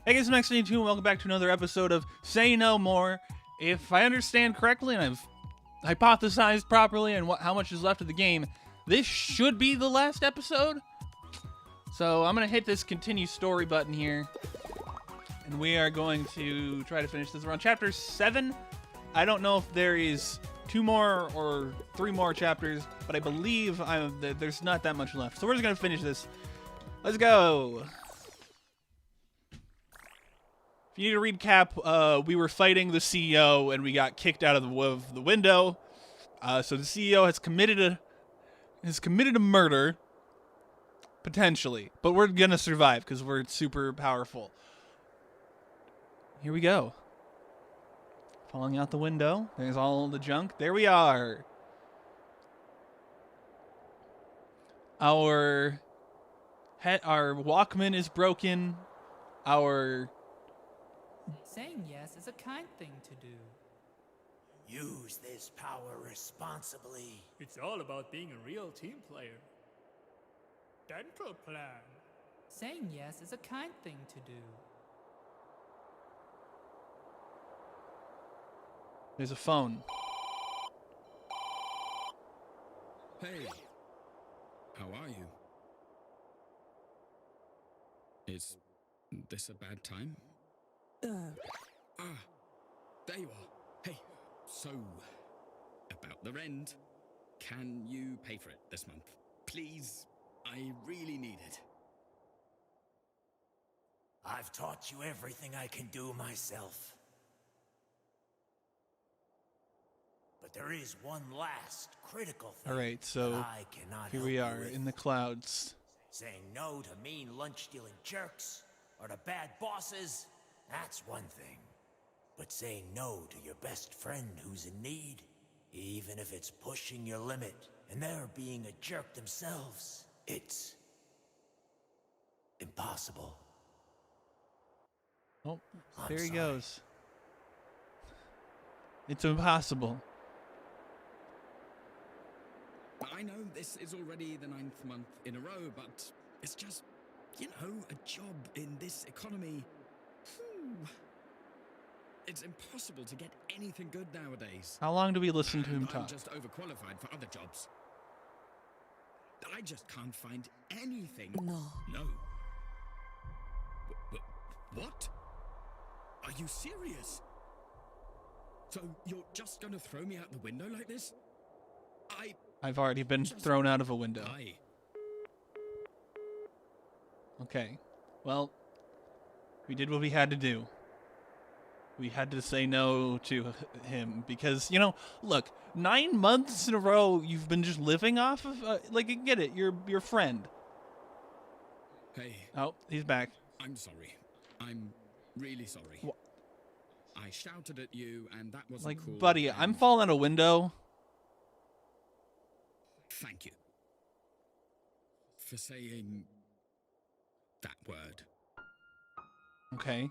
Hey guys, I'm X92 and welcome back to another episode of Say No More. If I understand correctly and I've hypothesized properly and how much is left of the game, this should be the last episode. So I'm going to hit this continue story button here. And we are going to try to finish this. We're on chapter 7. I don't know if there is 2 more or 3 more chapters, but I believe there's not that much left. So we're just going to finish this. Let's go. If you need a recap, we were fighting the CEO and we got kicked out of the window. So the CEO has committed a murder, potentially, but we're gonna survive because we're super powerful. Here we go. Falling out the window. There's all the junk. There we are. Our Walkman is broken. Saying yes is a kind thing to do. Use this power responsibly. It's all about being a real team player. Dental plan. Saying yes is a kind thing to do. There's a phone. Hey, how are you? Is this a bad time? There you are. Hey, so, about the rent. Can you pay for it this month? Please, I really need it. I've taught you everything I can do myself. But there is one last critical thing. All right, so that I cannot here help we you are with. in the clouds. Saying no to mean lunch-stealing jerks or to bad bosses, that's one thing. But saying no to your best friend who's in need, even if it's pushing your limit and they're being a jerk themselves, it's impossible. Oh, I'm there he sorry. goes. It's impossible. I know this is already the 9th month in a row, but it's just, a job in this economy. It's impossible to get anything good nowadays. How long do we listen to him I'm talk? just overqualified for other jobs. I just can't find anything. No. No. What? Are you serious? So you're just gonna throw me out the window like this? I've already been thrown out of a window. I Okay. Well, we did what we had to do. We had to say no to him because, look, 9 months in a row you've been just living off of, I get it, your friend. Hey, Oh, he's back. I'm sorry. I'm really sorry. I shouted at you and that wasn't cool. Buddy, I'm falling out a window. Thank you for saying that word. Okay.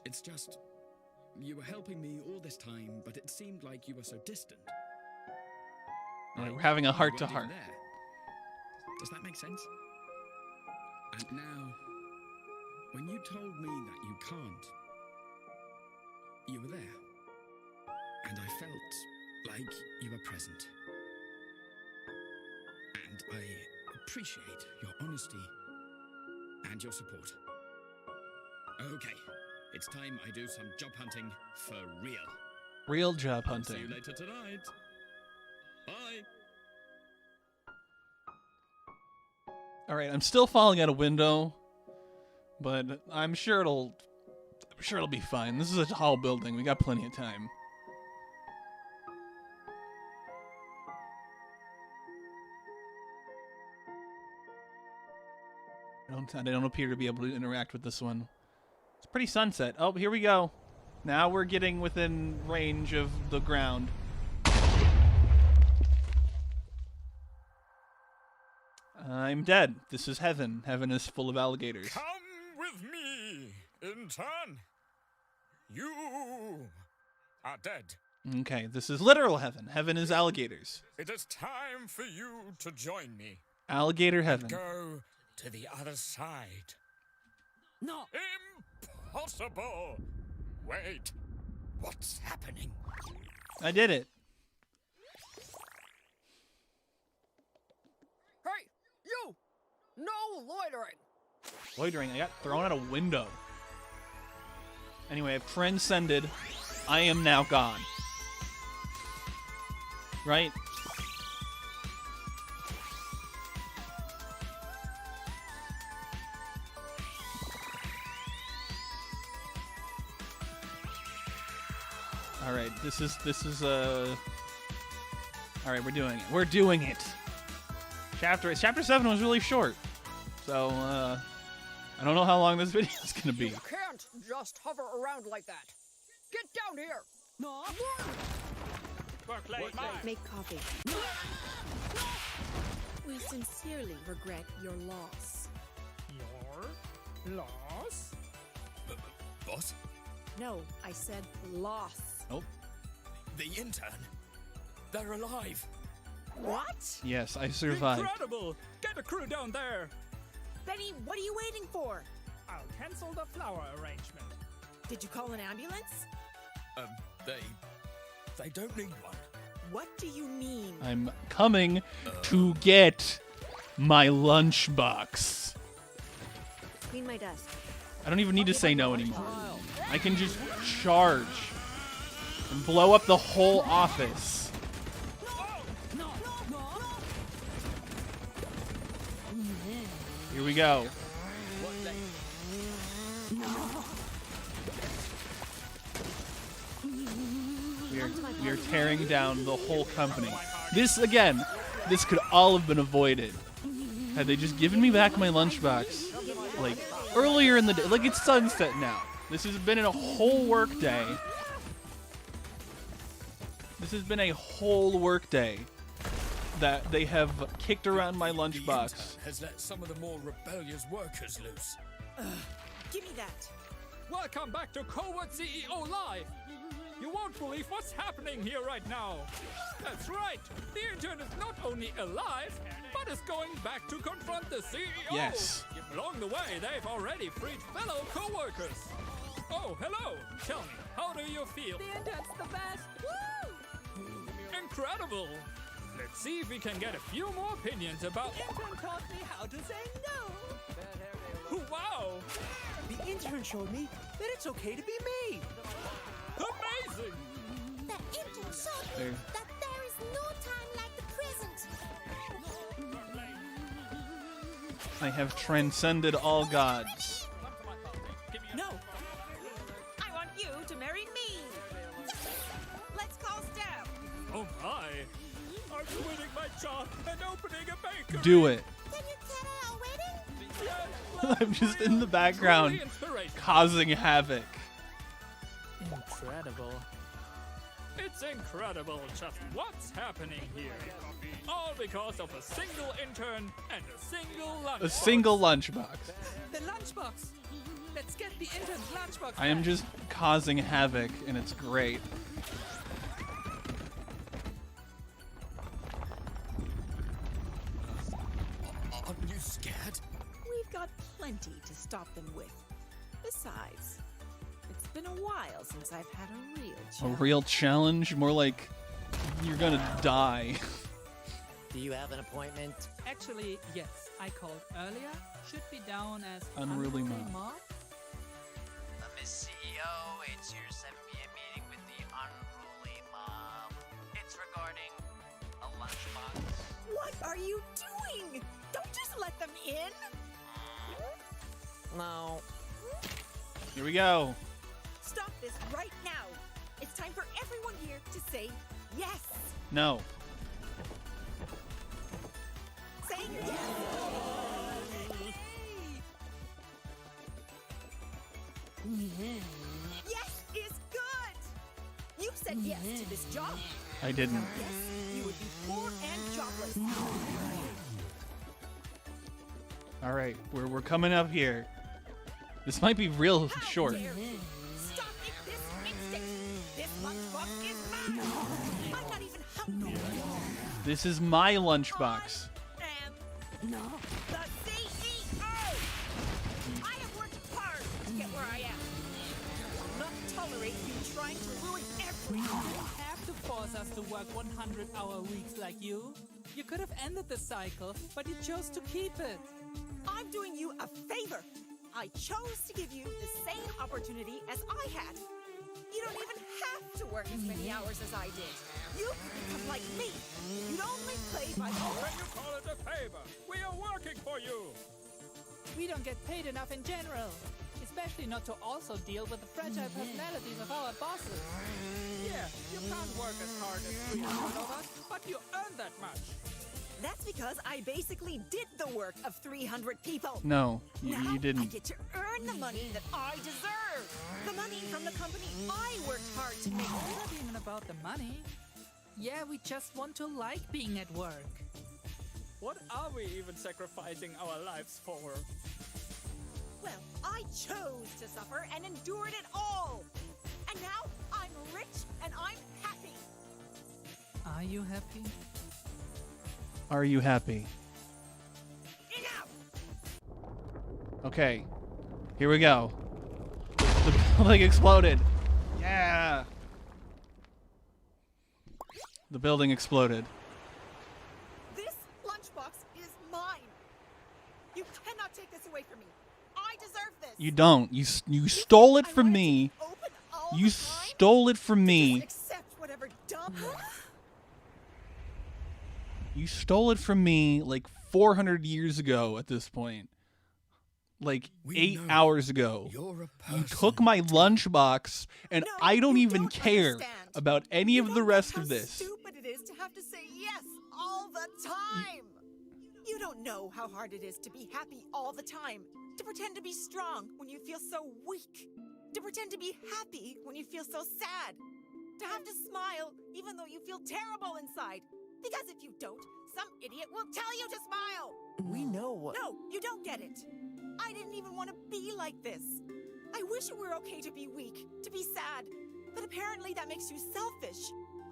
It's just, you were helping me all this time, but it seemed like you were so distant. We're having a You weren't heart-to-heart. even there. Does that make sense? And now, when you told me that you can't, you were there. And I felt like you were present. And I appreciate your honesty and your support. Okay, it's time I do some job hunting for real. Real job I'll see hunting. you later tonight. Bye. All right, I'm still falling out a window, but I'm sure it'll be fine. This is a tall building. We got plenty of time. I don't appear to be able to interact with this one. It's pretty sunset. Oh, here we go. Now we're getting within range of the ground. I'm dead. This is heaven. Heaven is full of alligators. Come with me, intern. You are dead. Okay, this is literal heaven. Heaven is alligators. It is time for you to join me. Alligator heaven. Go to the other side. No. impossible! Wait, what's happening? I did it. Hey, you! No loitering! Loitering. I got thrown out a window. Anyway, I've transcended. I am now gone. Right? All right, this is all right, we're doing it. We're doing it. Chapter 7 was really short. So, I don't know how long this video is going to be. You can't just hover around like that. Get down here! No. Make coffee. We sincerely regret your loss. Your loss? Boss? No, I said loss. Oh, The intern? They're alive. What? yes, I survived. Incredible! Get a crew down there! Benny, what are you waiting for? I'll cancel the flower arrangement. Did you call an ambulance? They don't need one. What do you mean? I'm coming to get my lunchbox. Clean my desk. I don't even need to say no anymore. I can just charge and blow up the whole office. Here we go. We are tearing down the whole company. This could all have been avoided had they just given me back my lunchbox, like earlier in the day. Like, it's sunset now. This has been a whole work day. This has been a whole work day that they have kicked around my The lunchbox. intern has let some of the more rebellious workers loose. Give me that. Welcome back to Covert CEO Live! You won't believe what's happening here right now. That's right, the intern is not only alive, but is going back to confront the CEO. Yes. Along the way, they've already freed fellow co-workers. Oh, hello. Tell me, how do you feel? The intern's the best. Woo! Incredible. Let's see if we can get a few more opinions about... intern taught me how to say no. Wow! The intern showed me that it's okay to be me. Amazing! The intern showed There. me that there is no time like the present. I have transcended all gods. No. I want you to marry me. Let's call Steph. Oh my! I'm quitting my job and opening a bakery! Do it. Can you tell our wedding? Yes, I'm just in the background truly inspirational. causing havoc. Incredible. It's incredible just what's happening here. All because of a single intern and a single lunchbox. A single lunchbox. The lunchbox. Let's get the intern's lunchbox. I am back. just causing havoc, and it's great. Aren't you scared? We've got plenty to stop them with. Besides, it's been a while since I've had a real A challenge. real challenge? More like you're gonna die. Do you have an appointment? Actually, yes, I called earlier. Should be down as Unruly mob. Miss CEO, it's your 7 p.m. meeting with the unruly mob. It's regarding a lunchbox. What are you doing? Don't just let them in. No. Here we go. Stop this right now. It's time for everyone here to say yes. No. Say yes. Yes is good. You said yes to this job. I didn't. Yes, you would be poor and jobless. All right, we're coming up here. This might be real How short. dare you. Stop it this instant. This lunchbox is mine. I'm not even hungry. This is my lunchbox. I am the CEO. I have worked hard to get where I am. will not tolerate you trying to ruin everything. You didn't have to force us to work 100-hour weeks like you. You could have ended the cycle, but you chose to keep it. I'm doing you a favor. I chose to give you the same opportunity as I had. You don't even have to work as many hours as I did. You can become like me. You'd only play by the How can you call it a favor? We are working for you. We don't get paid enough in general. Especially not to also deal with the fragile personalities of our bosses. Yeah, you can't work as hard as 300 of us, but you earn that much. That's because I basically did the work of 300 people. No, Now you I didn't. get to earn the money that I deserve. The money from the company I worked hard to make. It's not even about the money. Yeah, we just want to like being at work. What are we even sacrificing our lives for? Well, I chose to suffer and endured it all. And now I'm rich and I'm happy. Are you happy? Are you happy? Enough! Okay, here we go. The building exploded. Yeah. The building exploded. This lunchbox is mine. You cannot take this away from me. I deserve this. You don't. You stole it I from wanted me. to be open all You the time. stole it from me. Just accept whatever dumb. You stole it from me like 400 years ago at this point. Like We 8 know hours ago. You're a You person. took my lunchbox, and No, I don't you even don't care understand. about any You of don't the know rest how of this. stupid it is to have to say yes all the time. You don't know how hard it is to be happy all the time. To pretend to be strong when you feel so weak. To pretend to be happy when you feel so sad. To have to smile even though you feel terrible inside. Because if you don't, some idiot will tell you to smile. We know what. No, you don't get it. I didn't even want to be like this. I wish it were okay to be weak, to be sad. But apparently that makes you selfish.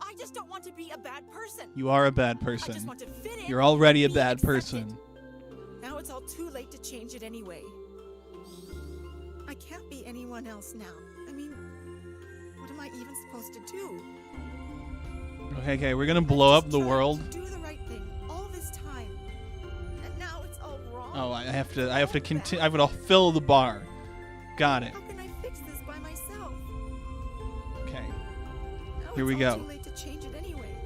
I just don't want to be a bad person. You are a bad I just person. want to fit in. You're already a be bad accepted. person. Now it's all too late to change it anyway. I can't be anyone else now. I mean, what am I even supposed to do? Okay, we're gonna blow I've up just the tried world. to do the right thing all this time. And now it's all wrong. Oh, I have to continue. I have to fill the bar. Got it. How can I fix this by myself? Okay. Now Here we it's all go. too late to change it anyway.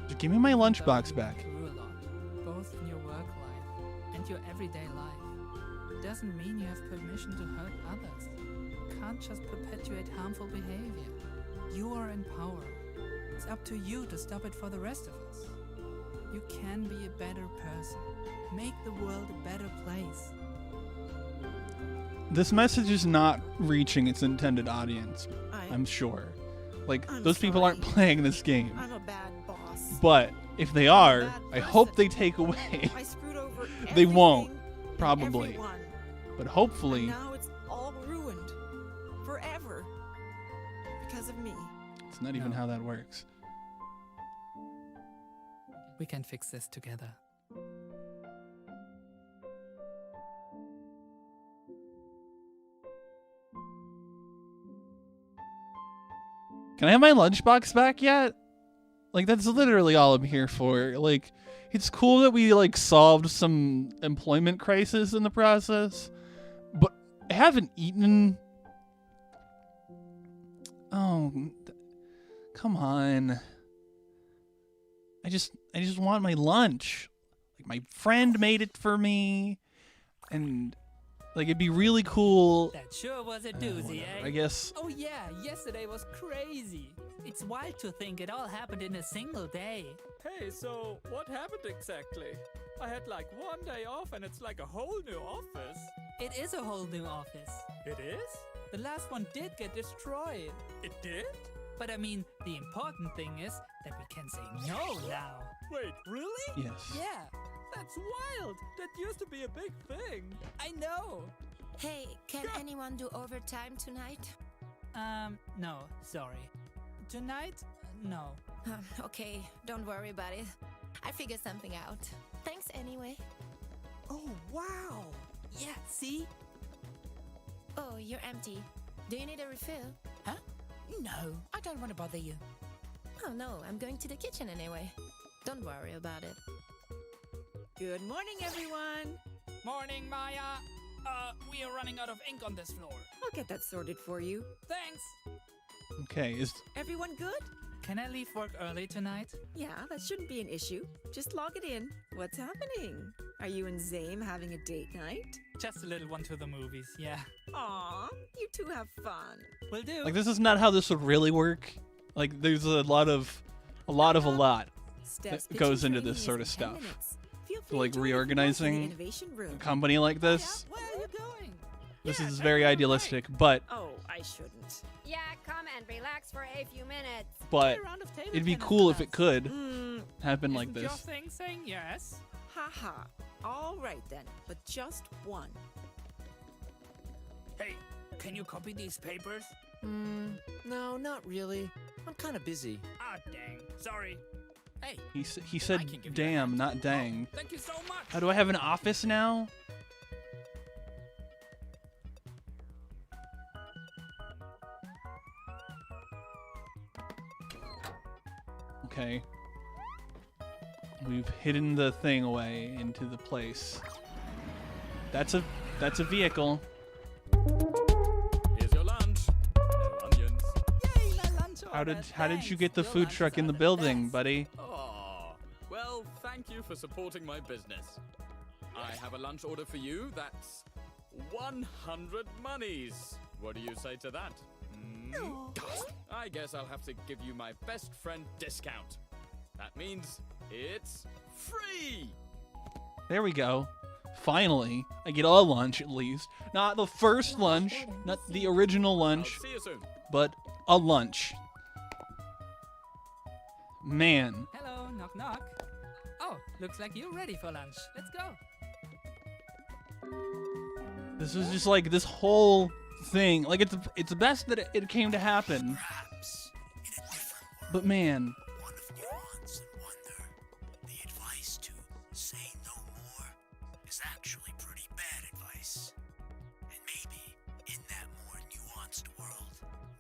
Just give me my lunchbox back. Through a lot, both in your work life and your everyday life. Doesn't mean you have permission to hurt others. You can't just perpetuate harmful behavior. You are in power. It's up to you to stop it for the rest of us. You can be a better person. Make the world a better place. This message is not reaching its intended audience, I'm sure. Like, I'm those people aren't sorry. playing this game. I'm a bad boss. But if they I'm a are, bad I hope person. they take away. I screwed over They won't, everything and probably. everyone. But hopefully, And now it's all ruined. Forever. Because of me. it's not even No. how that works. We can fix this together. Can I have my lunchbox back yet? Like, that's literally all I'm here for. Like, it's cool that we, like, solved some employment crisis in the process, but I haven't eaten. Oh, come on. I just want my lunch. Like, my friend made it for me, and, like, it'd be really cool. That sure was a doozy, Whatever, eh? I guess. Oh yeah, yesterday was crazy. It's wild to think it all happened in a single day. Hey, so what happened exactly? I had like one day off and it's like a whole new office. It is a whole new office. It is? The last one did get destroyed. It did? But I mean, the important thing is that we can say no now. Wait, really? Yes. Yeah, That's wild! That used to be a big thing. I know. Hey, can anyone do overtime tonight? No, sorry. Tonight, no. Okay, don't worry about it. I figured something out. Thanks anyway. Oh, wow. Yeah, see? Oh, you're empty. Do you need a refill? Huh? No, I don't want to bother you. Oh no, I'm going to the kitchen anyway. Don't worry about it. Good morning, everyone. Morning, Maya. We are running out of ink on this floor. I'll get that sorted for you. Thanks. Okay, is Everyone good? Can I leave work early tonight? Yeah, that shouldn't be an issue. Just log it in. What's happening? Are you and Zame having a date night? Just a little one to the movies, yeah. Aw, you two have fun. Will do. like this is not how this would really work. Like there's a lot Steps that pitching goes into training this is sort in of 10 stuff. minutes. Feel So, free like to join if you want to the reorganizing innovation room. a company like this. Where are you going? This is very idealistic, but Oh, I shouldn't. Yeah, come and relax for a few minutes. but Play a round of table it'd be tennis cool with if it us. could Hmm, happen like Isn't your this. thing saying yes? haha. All right then, but just one. Hey, can you copy these papers? No, not really. I'm kind of busy. Ah, dang. Sorry. Hey, He said I can give you a damn, hand. not dang. thank you so much. How do I have an office now? Okay. We've hidden the thing away into the place. That's a vehicle. Here's your lunch. No onions. Yay, my lunch How order. did you Thanks. get the Your food lunches truck in are the the building, best. buddy? Oh, well, thank you for supporting my business. I have a lunch order for you that's 100 monies. What do you say to that? I guess I'll have to give you my best friend discount. That means it's free. There we go. Finally, I get a lunch at least. Not the first lunch, not the original I'll lunch, see you soon. but a lunch. Man, Hello, knock knock. Oh, looks like you're ready for lunch. Let's go. this was just like this whole thing. Like it's best that it came to happen. Perhaps in a different world, But man, one of nuance and wonder, the advice to say no more is actually pretty bad advice. And maybe in that more nuanced world,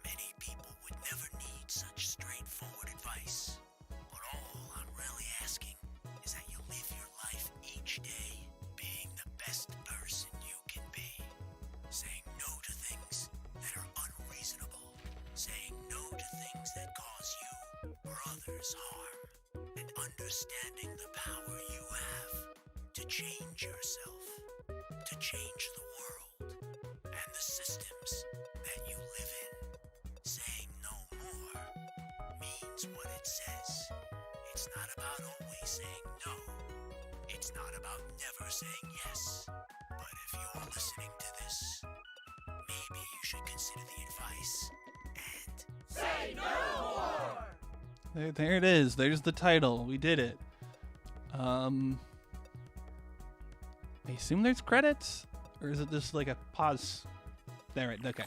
many people would never need such straightforward advice. But all I'm really asking is that you live your life each day being the best person you can be. Saying no to things that are unreasonable. Saying no to things that cause you or others harm. And understanding the power you have to change yourself. To change the world. And the systems that you live in. Saying no more means what it says. It's not about always saying no. It's not about never saying yes. But if you're listening to this, maybe you should consider the advice and say no more! there it is. There's the title. We did it. I assume there's credits? Or is it just like a pause? There it, okay.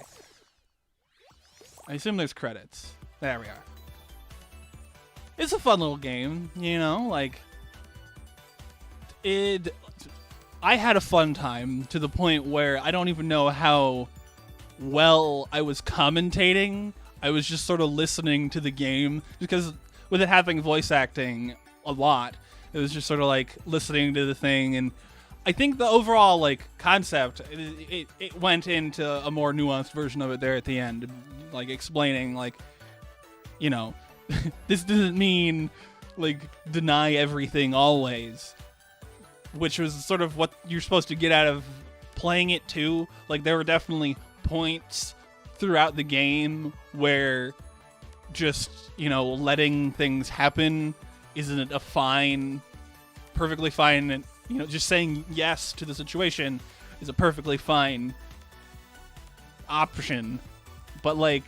I assume there's credits. There we are. It's a fun little game, you know, like I had a fun time to the point where I don't even know how well I was commentating. I was just sort of listening to the game because with it having voice acting a lot, it was just sort of like listening to the thing. And I think the overall like concept, it went into a more nuanced version of it there at the end, like explaining like, you know, this doesn't mean like deny everything always, which was sort of what you're supposed to get out of playing it too. Like there were definitely points throughout the game where just, you know, letting things happen isn't a perfectly fine, and, you know, just saying yes to the situation is a perfectly fine option. But like,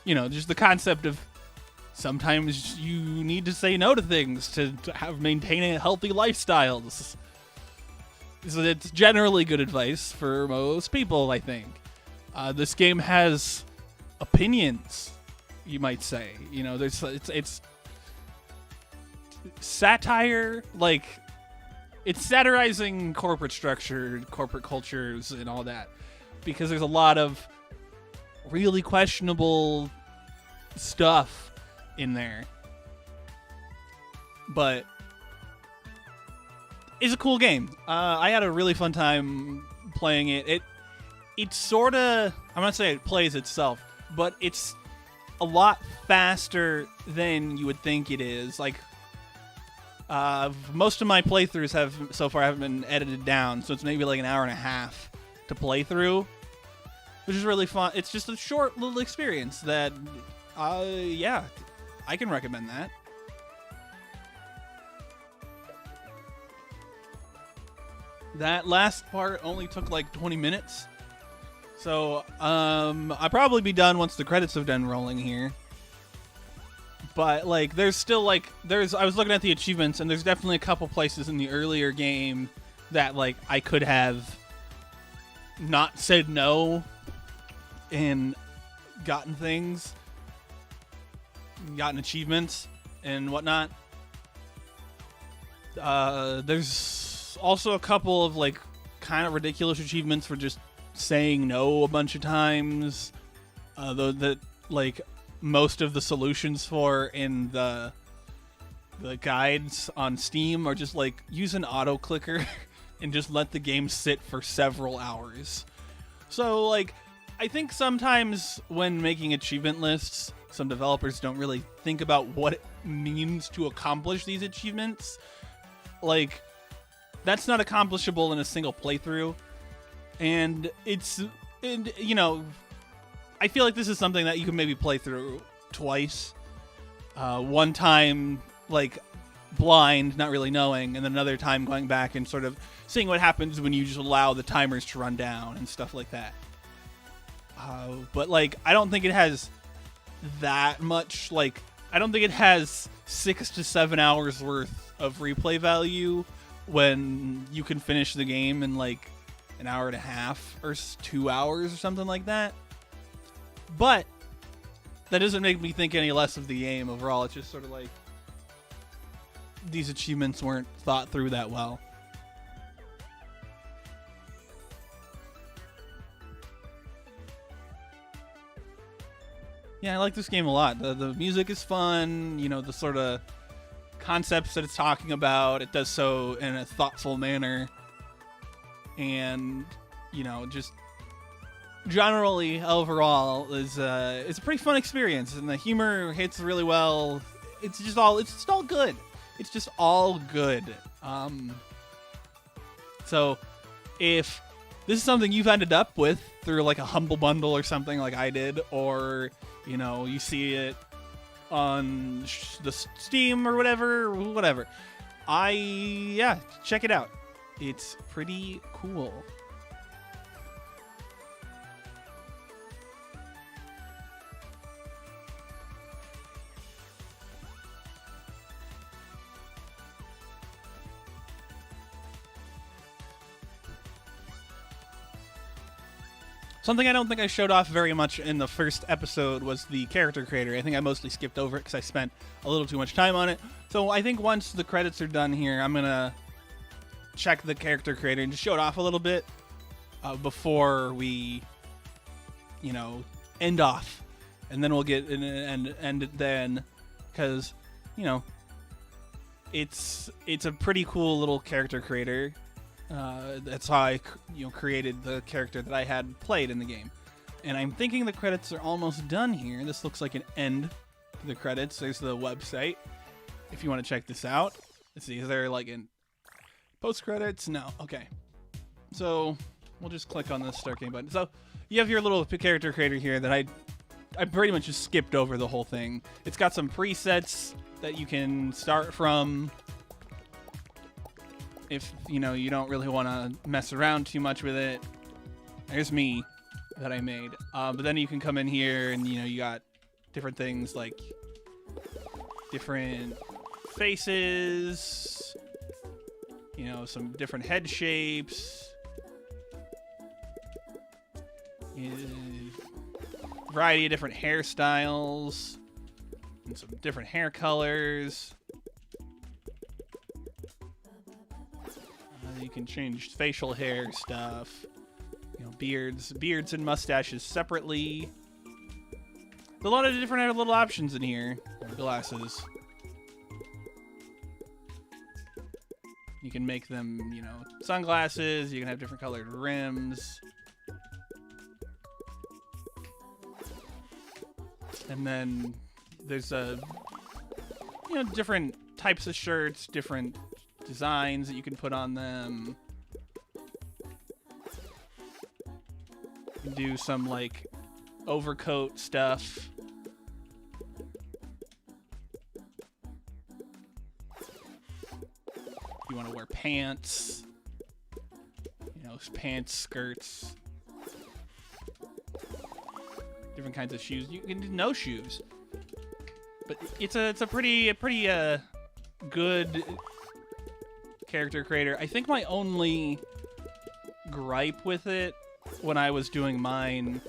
you know, just the concept of sometimes you need to say no to things to maintain a healthy lifestyle. So it's generally good advice for most people, I think. This game has opinions, you might say. You know, it's satire, like it's satirizing corporate structure, corporate cultures, and all that, because there's a lot of really questionable stuff in there. But it's a cool game. I had a really fun time playing it. It's sort of, I'm not saying it plays itself, but it's a lot faster than you would think it is. Like, most of my playthroughs haven't been edited down, so it's maybe like an hour and a half to play through, which is really fun. It's just a short little experience that, yeah, I can recommend that. That last part only took like 20 minutes. So, I'll probably be done once the credits have done rolling here. But, like, there's still, like, I was looking at the achievements, and there's definitely a couple places in the earlier game that, like, I could have not said no and gotten things, gotten achievements and whatnot. There's also a couple of, like, kind of ridiculous achievements for just saying no a bunch of times, though that, like, most of the solutions for in the guides on Steam are just like use an auto clicker and just let the game sit for several hours. So, like, I think sometimes when making achievement lists, some developers don't really think about what it means to accomplish these achievements. Like, that's not accomplishable in a single playthrough. And you know, I feel like this is something that you can maybe play through twice. One time, like, blind, not really knowing, and then another time going back and sort of seeing what happens when you just allow the timers to run down and stuff like that. But, like, I don't think it has that much, like, I don't think it has 6 to 7 hours worth of replay value when you can finish the game in, like, an hour and a half or 2 hours or something like that. But that doesn't make me think any less of the game overall. It's just sort of like these achievements weren't thought through that well. Yeah, I like this game a lot. The music is fun, you know, the sort of concepts that it's talking about. It does so in a thoughtful manner. And, you know, just generally overall is it's a pretty fun experience, and the humor hits really well. It's just all good. It's just all good. So if this is something you've ended up with through like a Humble Bundle or something like I did, or, you know, you see it on the Steam or whatever, yeah, check it out. It's pretty cool. Something I don't think I showed off very much in the first episode was the character creator. I think I mostly skipped over it because I spent a little too much time on it. So I think once the credits are done here, I'm going to check the character creator and just show it off a little bit before we, you know, end off. And then we'll get end it then, because, you know, it's a pretty cool little character creator. That's how I, you know, created the character that I had played in the game. And I'm thinking the credits are almost done here. This looks like an end to the credits. There's the website if you want to check this out. Let's see, is there like an post credits? No. Okay. So we'll just click on the start game button. So you have your little character creator here that I pretty much just skipped over the whole thing. It's got some presets that you can start from if, you know, you don't really want to mess around too much with it. There's me that I made. But then you can come in here and, you know, you got different things like different faces, you know, some different head shapes, variety of different hairstyles, and some different hair colors. You can change facial hair stuff, you know, beards and mustaches separately. There's a lot of different little options in here. Glasses. You can make them, you know, sunglasses. You can have different colored rims. And then there's you know, different types of shirts, different designs that you can put on them. You can do some like overcoat stuff. You want to wear pants, you know, pants, skirts, different kinds of shoes. You can do no shoes, but it's a pretty good character creator. I think my only gripe with it when I was doing mine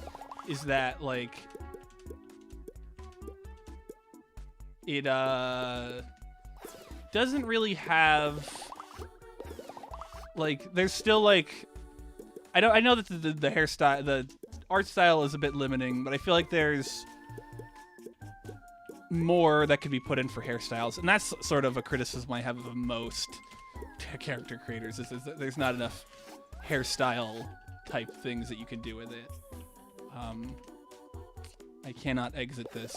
is that like it doesn't really have like, there's still like, I know that the hairstyle, the art style is a bit limiting, but I feel like there's more that could be put in for hairstyles, and that's sort of a criticism I have of most character creators, is that there's not enough hairstyle type things that you can do with it. I cannot exit this.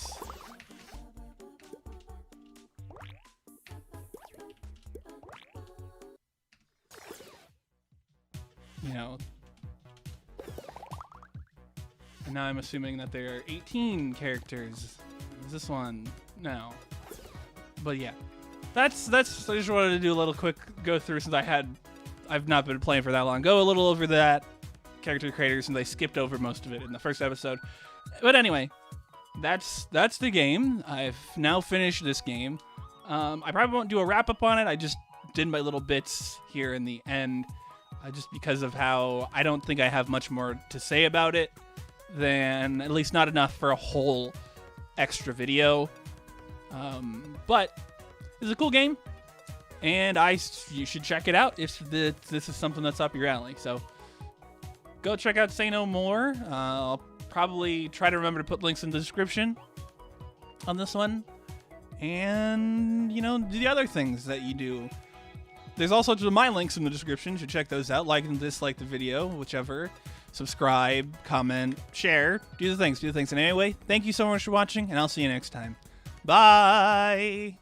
You know, and now I'm assuming that there are 18 characters. Is this one? No. But yeah, that's. I just wanted to do a little quick go through since I've not been playing for that long. Go a little over that character creator since I skipped over most of it in the first episode. But anyway, that's the game. I've now finished this game. I probably won't do a wrap up on it. I just did my little bits here in the end. Just because of how I don't think I have much more to say about it, than at least not enough for a whole extra video. But it's a cool game, and you should check it out if this is something that's up your alley. So go check out Say No More. I'll probably try to remember to put links in the description on this one, and you know, do the other things that you do. There's also my links in the description. You should check those out. Like and dislike the video, whichever. Subscribe, comment, share. Do the things. And anyway, thank you so much for watching, and I'll see you next time. Bye!